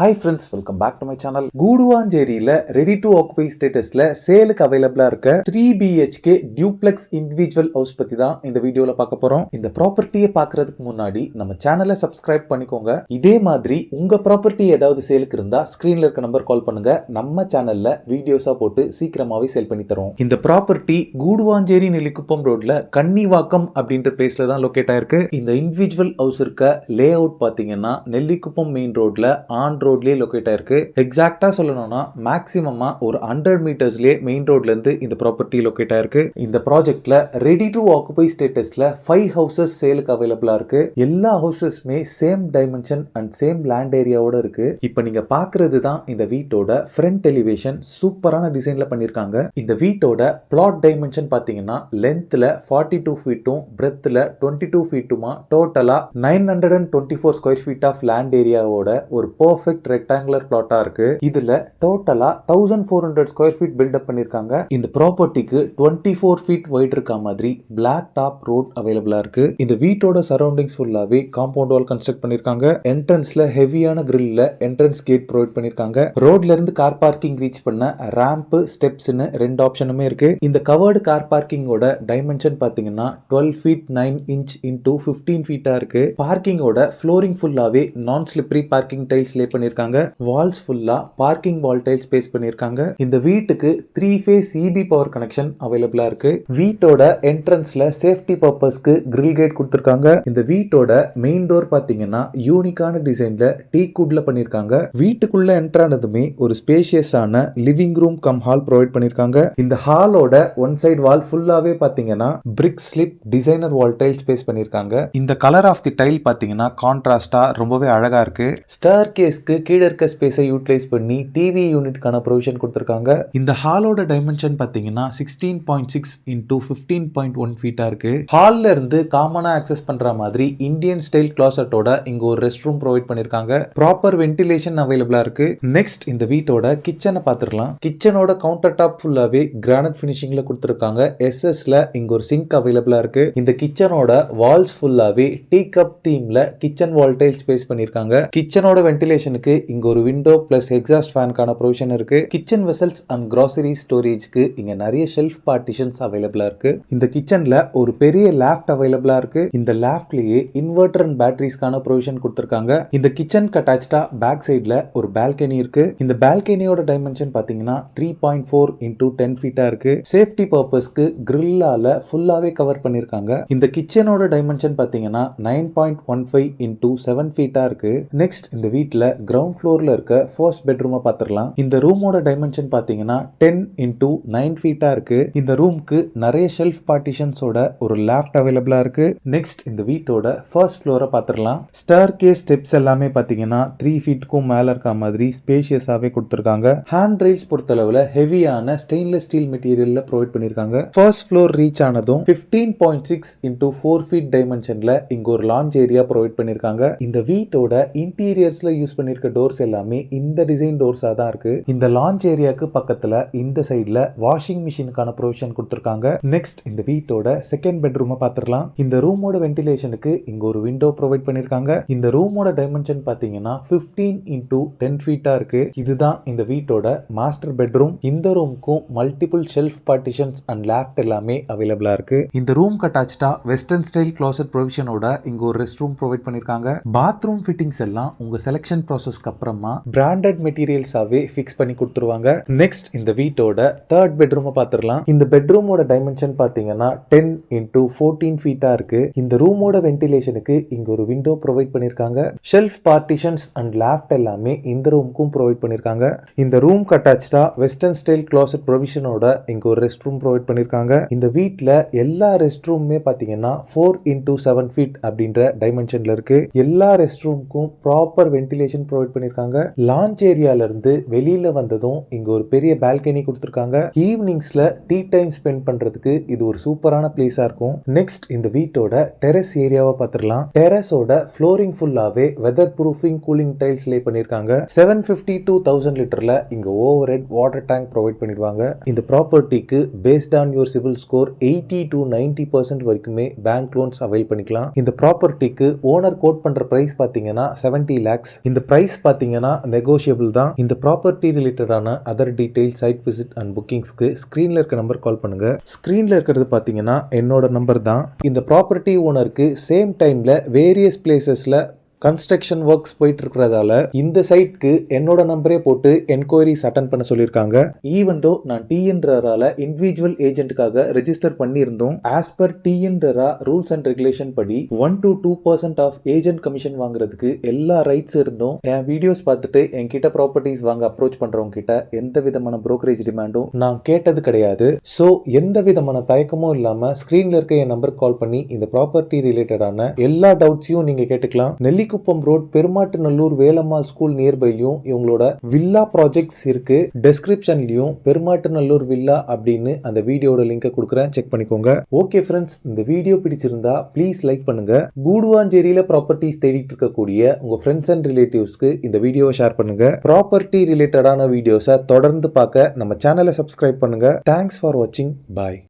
Hi friends, welcome back to my channel. கூடுவாஞ்சேரியில ready to occupy ஸ்டேட்டஸ்ல சேலுக்கு அவைலபிளா இருக்க 3 BHK டியூப்ளெக்ஸ் இண்டிவிஜுவல் ஹவுஸ் பத்தி தான் இந்த வீடியோல பார்க்க போறோம். இந்த ப்ராப்பர்ட்டியை பார்க்கறதுக்கு முன்னாடி நம்ம சேனலை சப்ஸ்கிரைப் பண்ணிக்கோங்க. இதே மாதிரி உங்க ப்ராப்பர்ட்டி ஏதாவது சேலுக்கு இருந்தா ஸ்கிரீன்ல இருக்க நம்பர் கால் பண்ணுங்க. நம்ம சேனல்ல வீடியோஸா போட்டு சீக்கிரமாவே சேல் பண்ணி தரோம். இந்த ப்ராப்பர்ட்டி கூடுவாஞ்சேரி நெல்லிக்குப்பம் ரோட்ல கன்னிவாக்கம் அப்படின்ற பிளேஸ்ல தான் லொகேட் ஆயிருக்கு. இந்த இண்டிவிஜுவல் ஹவுஸ் இருக்க லே அவுட் பாத்தீங்கன்னா நெல்லிக்குப்பம் மெயின் ரோட்ல ஆன் ரோட்லயே லொகேட் ஆயிருக்கு. எக்ஸாக்ட்டா சொல்லணும்னா மேக்ஸிமமா ஒரு 100 மீட்டர்ஸ்லயே மெயின் ரோட்ல இருந்து இந்த ப்ராப்பர்ட்டி லொகேட் ஆயிருக்கு. இந்த ப்ராஜெக்ட்ல ரெடி டு ஆக்குபை ஸ்டேட்டஸ்ல 5 ஹவுசஸ் சேலுக்கு அவைலபிளா இருக்கு. எல்லா ஹவுசஸ்மே same dimension and same land ஏரியாவோட இருக்கு. இப்போ நீங்க பாக்குறது தான் இந்த வீட்டோட ஃப்ரண்ட் எலிவேஷன். சூப்பரான டிசைன்ல பண்ணிருக்காங்க. இந்த வீட்டோட பிளாட் டைமென்ஷன் பாத்தீங்கன்னா லென்த்ல 42 ஃபீட்டும் பிரெத்ல 22 ஃபீட்டுமா டோட்டலா 924 ஸ்கொயர் ஃபீட் ஆஃப் லேண்ட் ஏரியாவோட ஒரு பெர்ஃபெக்ட் ரெக்டாங்குலர் பிளாட்டா இருக்கு. இதுல டோட்டலா 1400 ஸ்கொயர் ஃபீட் பில்டப் பண்ணிருக்காங்க. இந்த ப்ராப்பர்ட்டிக்கு 24 ஃபீட் வைட் இருக்க மாதிரி பிளாக் டாப் ரோட் அவைலபிளா இருக்கு. இந்த வீட்டோட சரௌண்டிங்ஸ் ஃபுல்லாவே காம்பவுண்ட் வால் கன்ஸ்ட்ரக்ட் பண்ணிருக்காங்க. என்ட்ரன்ஸ்ல ஹெவியான கிரில்ல என்ட்ரன்ஸ் கேட் ப்ரொவைட் பண்ணிருக்காங்க. ரோட்ல இருந்து கார் பார்க்கிங் ரீச் பண்ண ரேம்ப் ஸ்டெப்ஸ்னு ரெண்டு ஆப்ஷனுமே இருக்கு. இந்த கவர்டு கார் பார்க்கிங்கோட டைமென்ஷன் பாத்தீங்கன்னா 12 ஃபீட் 9 இன்ச் இன்டூ 15 ஃபீட்டா இருக்கு. பார்க்கிங்கோட ஃப்ளோரிங் ஃபுல்லாவே நான் ஸ்லிப்பரி பார்க்கிங் டைல்ஸ் லே பண்ணிருக்காங்க. வால்ஸ் ஃபுல்லா பார்க்கிங் வால் டைல்ஸ் பேஸ் பண்ணிருக்காங்க. இந்த வீட்டுக்கு 3 ஃபேஸ் EB பவர் கனெக்ஷன் அவைலபிளா இருக்கு. வீட்டோட என்ட்ரன்ஸ்ல சேஃப்டி பர்பஸ்க்கு கிரில் கேட் கொடுத்திருக்காங்க. இந்த வீட்டோட மெயின் டோர் பாத்தீங்கன்னா யூனிக்கான டிசைன்ல டீக் வுட்ல பண்ணிருக்காங்க. வீட்டுக்குள்ள என்டர் ஆனதுமே ஒரு ஸ்பேஷியஸான living room cum hall provide பண்ணிருக்காங்க. இந்த ஹாலோட ஒன் சைடு வால் ஃபுல்லாவே பாத்தீங்கன்னா brick slip designer wall tiles paste பண்ணிருக்காங்க. இந்த கலர் ஆஃப் தி டைல் பாத்தீங்கன்னா கான்ட்ராஸ்டா ரொம்பவே அழகா இருக்கு. ஸ்டேர் கேஸ்க்கு கீழே இருக்க ஸ்பேஸை யூட்டிலைஸ் பண்ணி டிவி யூனிட்கான ப்ரொவிஷன் கொடுத்திருக்காங்க. இந்த ஹாலோட டைமென்ஷன் பாத்தீங்கன்னா 16.6 இன்டூ 15.1 ஃபீட்டா இருக்கு. ஹால்ல இருந்து காமனா ஆக்சஸ் பண்ற மாதிரி இந்தியன் ஸ்டைல் கிளாசட்டோட இங்க ஒரு ரெஸ்ட் ரூம் ப்ரொவைட் பண்ணிருக்காங்க. ப்ராப்பர் வென்டிலேஷன் அவைலபிளா இருக்கு. நெக்ஸ்ட் இந்த வீட்டோட கிச்சனை பாத்துடலாம். கிச்சனோட கவுண்டர் டாப் ஃபுல்லாவே கிரானைட் ஃபினிஷிங்ல கொடுத்திருக்காங்க. SSல இங்க ஒரு சிங்க் அவைலபிளா இருக்கு. இந்த கிச்சனோட வால்ஸ் ஃபுல்லாவே டீ கப் தீம்ல கிச்சன் வால் டைல்ஸ் பேஸ் பண்ணிருக்காங்க. கிச்சனோட வென்டிலேஷனுக்கு இங்க ஒரு விண்டோ பிளஸ் எக்ஸாஸ்ட் ஃபேனுக்கான ப்ரொவிஷன் இருக்கு. கிச்சன் வெசல்ஸ் அண்ட் கிராசரி ஸ்டோரேஜ்க்கு இங்க நிறைய ஷெல்ஃப் பார்ட்டிஷன்ஸ் அவைலபிளா இருக்கு. இந்த கிச்சன்ல ஒரு பெரிய லாஃப்ட் அவைலபிளா இருக்கு. இந்த லாஃப்ட்லயே இன்வெர்டர் அண்ட் பேட்டரிஸ்க்கான ப்ரொவிஷன் கொடுத்திருக்காங்க. இந்த கிச்சனுக்கு அட்டாச்டா பேக் சைடுல ஒரு பால்கனி இருக்கு. இந்த பால்கனியோட டைமென்ஷன் பாத்தீங்கன்னா 3.4 இன்டூ 10 ஃபீட்டா இருக்கு. சேஃப்டி பர்பஸ்க்கு கிரில்லால ஃபுல்லாவே கவர் பண்ணிருக்காங்க. இந்த கிச்சனோட டைமென்ஷன் பாத்தீங்கன்னா 9.15 இன்டூ 7 ஃபீட்டா இருக்கு. நெக்ஸ்ட் இந்த வீட்ல கிரவுண்ட் ஃப்ளோர்ல இருக்க ஃபர்ஸ்ட் பெட்ரூமை பார்த்துடலாம். இந்த ரூமோட டைமென்ஷன் பாத்தீங்கன்னா 10 இன்டூ 9 ஃபீட்டா இருக்கு. இந்த ரூமுக்கு நிறைய ஷெல்ஃப் பார்ட்டிஷன்ஸோட ஒரு லாஃப்ட் அவைலபிளா இருக்கு. நெக்ஸ்ட் இந்த வீட்டோட ஃபர்ஸ்ட் ஃப்ளோரை பார்த்துடலாம். ஸ்டேர் கேஸ் ஸ்டெப்ஸ் எல்லாமே பாத்தீங்கன்னா 3 ஃபீட்டுக்கும் மேல இருக்க மாதிரி ஸ்பேஷியஸாவே கொடுத்திருக்காங்க. ஹேண்ட் ரெயில்ஸ் பொறுத்தளவுல ஹெவியான ஸ்டெயின்லெஸ் ஸ்டீல் மெட்டீரியல்ல ப்ரொவைட் பண்ணிருக்காங்க. ஃபர்ஸ்ட் ஃப்ளோர் ரீச் ஆனதும் 15.6 இன்டூ 4 ஃபீட் டைமென்ஷன்ல இங்க ஒரு லான்ச் ஏரியா ப்ரொவைட் பண்ணிருக்காங்க. இந்த வீட்டோட இன்டீரியர்ஸ்ல யூஸ் பண்ணிருக்க டோர்ஸ் எல்லாமே இந்த டிசைன் டோர்ஸா தான் இருக்கு. இந்த லான்ச் ஏரியாக்கு பக்கத்துல இந்த சைடுல வாஷிங் மிஷினுக்கான ப்ரொவிஷன் கொடுத்திருக்காங்க. நெக்ஸ்ட் இந்த வீட்டோட செகண்ட் பெட்ரூமை பார்த்துடலாம். இந்த ரூமோட வென்டிலேஷனுக்கு இங்க ஒரு விண்டோ ப்ரொவைட் பண்ணிருக்காங்க. இந்த ரூமோட டைமென்ஷன் பாத்தீங்கன்னா 15 இன்டூ 10 ஃபீட்டா இருக்கு. இதுதான் இந்த வீட்டோட மாஸ்டர் பெட்ரூம். இந்த ரூமுக்கும் multiple shelf partitions and loft எல்லாமே அவைலபிளா இருக்கு. இந்த ரூம் அட்டாச்டா வெஸ்டர்ன் ஸ்டைல் க்ளாசெட் ப்ரொவிஷனோட இங்க ஒரு ரெஸ்ட் ரூம் ப்ரொவைட் பண்ணிருக்காங்க. பாத்ரூம் ஃபிட்டிங்ஸ் எல்லாம் உங்க செலக்ஷன் ப்ராசஸ்க்கு அப்புறமா பிராண்டட் மெட்டீரியல்ஸாவே ஃபிக்ஸ் பண்ணி கொடுத்துருவாங்க. நெக்ஸ்ட் இந்த வீட்டோட தேர்ட் பெட்ரூமை பார்த்துடலாம். இந்த பெட்ரூமோட டைமென்ஷன் பாத்தீங்கன்னா 10 இன்டூ 14 ஃபீட்டா இருக்கு. இந்த ரூமோட வென்டிலேஷனுக்கு இங்க ஒரு விண்டோ ப்ரொவைட் பண்ணிருக்காங்க. ஷெல்ஃப் பார்ட்டிஷன்ஸ் அண்ட் லாஃப்ட் எல்லாமே இந்த ரூமுக்கும் ப்ரொவைட் பண்ணிருக்காங்க. இந்த ரூம் அட்டாச்டா வெஸ்டர்ன் ஸ்டைல் க்ளாசெட் ப்ரொவிஷனோட இங்க ஒரு ரெஸ்ட் ரூம் ப்ரொவைட் பண்ணிருக்காங்க. இந்த வீட்ல எல்லா ரெஸ்ட் ரூமுமே பாத்தீங்கன்னா 4 இன்டூ 7 ஃபீட் அப்படின்ற டைமென்ஷன்ல இருக்கு. எல்லா ரெஸ்ட் ரூமுக்கும் ப்ராப்பர் வென்டிலேஷன் ப்ரொவைட் பண்ணிருக்காங்க. லான்ச் ஏரியால இருந்து வெளியில வந்ததும் இங்க ஒரு பெரிய பால்கனி கொடுத்திருக்காங்க. ஈவினிங்ஸ்ல டீ டைம் ஸ்பெண்ட் பண்றதுக்கு இது ஒரு சூப்பரான பிளேஸா இருக்கும். நெக்ஸ்ட் இந்த வீட்டோட டெரஸ் ஏரியாவை பார்த்துடலாம். டெரஸோட ஃப்ளோரிங் ஃபுல்லாவே weather proofing cooling tiles lay பண்ணிருக்காங்க. 750 to 1000 லிட்டர்ல இங்க over head water tank provide பண்ணிடுவாங்க. இந்த ப்ராப்பர்ட்டிக்கு based on your CIBIL score 80 to 90% வரைக்குமே பேங்க் லோன்ஸ் அவைல் பண்ணிக்கலாம். இந்த ப்ராப்பர்ட்டிக்கு ஓனர் கோட் பண்ற பிரைஸ் பாத்தீங்கன்னா 70 lakhs. இந்த பிரைஸ் பிரைஸ் பாத்தீங்கன்னா நெகோஷியபிள் தான். இந்த ப்ராப்பர்ட்டி ரிலேட்டடான other detail, site visit and புக்கிங்ஸ்க்கு ஸ்கிரீன்ல இருக்க நம்பர் கால் பண்ணுங்க. ஸ்கிரீன்ல இருக்கிறது பாத்தீங்கன்னா என்னோட நம்பர் தான். இந்த ப்ராப்பர்ட்டி ஓனருக்கு சேம் டைம்ல வேரியஸ் பிளேசஸ்ல கன்ஸ்ட்ரக்ஷன் ஒர்க்ஸ் போயிட்டு இருக்கிறதால இந்த சைட்க்கு என்னோட நம்பரே போட்டு என்கொயரிஸ் அட்டன் பண்ண சொல்லியிருக்காங்க. ஈவன் தோ நான் டிஎன்ஆரால இண்டிவிஜுவல் ஏஜென்ட்டுக்காக ரெஜிஸ்டர் பண்ணியிருந்தோம். ஆஸ் பர் டிஎன்ஆரா ரூல்ஸ் அண்ட் ரெகுலேஷன் படி 1 to 2% ஆஃப் ஏஜென்ட் கமிஷன் வாங்குறதுக்கு எல்லா ரைட்ஸ் இருந்தும் என் வீடியோஸ் பார்த்துட்டு என்கிட்ட ப்ராப்பர்ட்டிஸ் வாங்க அப்ரோச் பண்றவங்க கிட்ட எந்த விதமான புரோக்கரேஜ் டிமாண்டும் நான் கேட்டது கிடையாது. ஸோ எந்த விதமான தயக்கமும் இல்லாம ஸ்கிரீன்ல இருக்க என் நம்பர் கால் பண்ணி இந்த ப்ராப்பர்ட்டி ரிலேட்டடான எல்லா டவுட்ஸையும் நீங்க கேட்டுக்கலாம். நெல்லிக்குப்பம் ரோட், பெருமாட்டுநல்லூர் வேலம்மாள் ஸ்கூல் நியர்பைலையும் இவங்களோட வில்லா ப்ராஜெக்ட்ஸ் இருக்கு. டெஸ்கிரிப்ஷன்லயும் பெருமாட்டுநல்லூர் வில்லா அப்படின்னு அந்த வீடியோட லிங்கை கொடுக்குறேன், செக் பண்ணிக்கோங்க. ஓகே ஃப்ரெண்ட்ஸ், இந்த வீடியோ பிடிச்சிருந்தா ப்ளீஸ் லைக் பண்ணுங்க. கூடுவாஞ்சேரியில ப்ராப்பர்ட்டிஸ் தேடிட்டு இருக்கக்கூடிய உங்க ஃப்ரெண்ட்ஸ் அண்ட் ரிலேட்டிவ்ஸ்க்கு இந்த வீடியோவை ஷேர் பண்ணுங்க. ப்ராப்பர்ட்டி ரிலேட்டடான வீடியோஸை தொடர்ந்து பார்க்க நம்ம சேனலை சப்ஸ்கிரைப் பண்ணுங்க. தேங்க்ஸ் ஃபார் வாட்சிங். பாய்.